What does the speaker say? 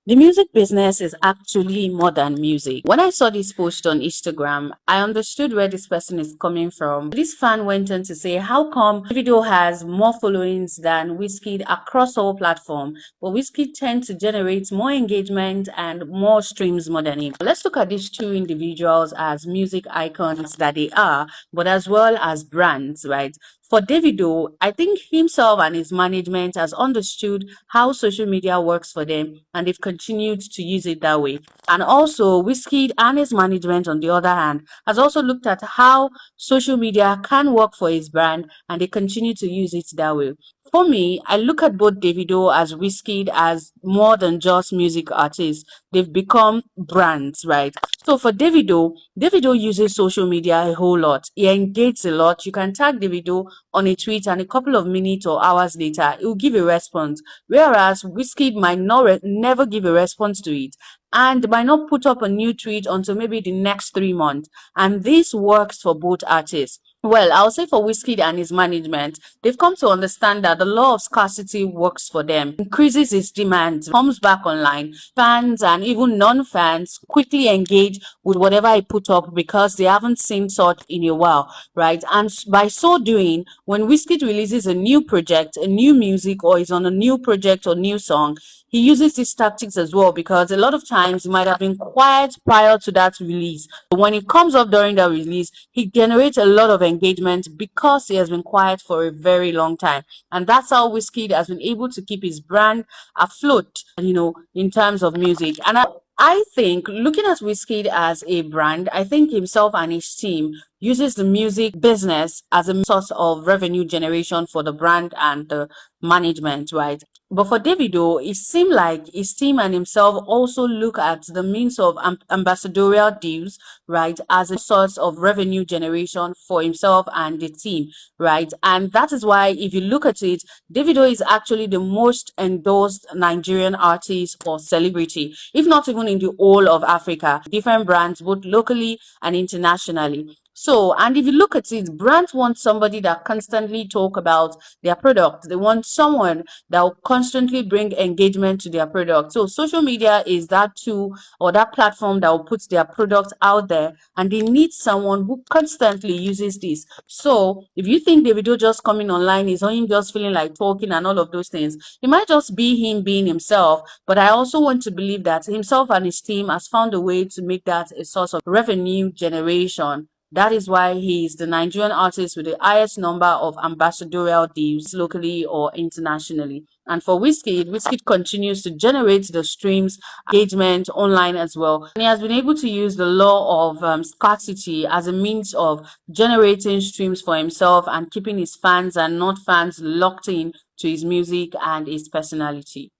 The music business is actually more than music. When I saw this post on Instagram, I understood where this person is coming from. This fan went on to say, how come Davido has more followings than Wizkid across all platforms, but Wizkid tends to generate more engagement and more streams more than him. Let's look at these two individuals as music icons that they are, but as well as brands, right? For Davido, I think himself and his management has understood how social media works for them, and they've continued to use it that way. And also, Wizkid and his management, on the other hand, has also looked at how social media can work for his brand, and they continue to use it that way. For me, I look at both Davido as Wizkid as more than just music artists. They've become brands, right? So for Davido uses social media a whole lot. He engages a lot. You can tag Davido on a tweet, and a couple of minutes or hours later, he will give a response. Whereas Wizkid might never give a response to it, and might not put up a new tweet until maybe the next 3 months. And this works for both artists. Well, I'll say for Wizkid and his management, they've come to understand that the law of scarcity works for them, increases its demand, comes back online. Fans and even non-fans quickly engage with whatever I put up because they haven't seen such in a while, right? And by so doing, when Wizkid releases a new project, a new music, or is on a new project or new song, he uses these tactics as well, because a lot of times he might have been quiet prior to that release. But when it comes up during the release, he generates a lot of engagement because he has been quiet for a very long time. And that's how Wizkid has been able to keep his brand afloat, in terms of music. And I think, looking at Wizkid as a brand, I think himself and his team uses the music business as a source of revenue generation for the brand and the management, right? But for Davido, it seemed like his team and himself also look at the means of ambassadorial deals, right, as a source of revenue generation for himself and the team, right? And that is why, if you look at it, Davido is actually the most endorsed Nigerian artist or celebrity, if not even in the whole of Africa. Different brands, both locally and internationally. So, and if you look at it, brands want somebody that constantly talk about their product. They want someone that will constantly bring engagement to their product. So social media is that tool or that platform that will put their product out there, and they need someone who constantly uses this. So if you think Davido just coming online is him just feeling like talking and all of those things, it might just be him being himself. But I also want to believe that himself and his team has found a way to make that a source of revenue generation. That is why he is the Nigerian artist with the highest number of ambassadorial deals locally or internationally. And for Wizkid continues to generate the streams, engagement online as well. And he has been able to use the law of scarcity as a means of generating streams for himself and keeping his fans and not fans locked in to his music and his personality.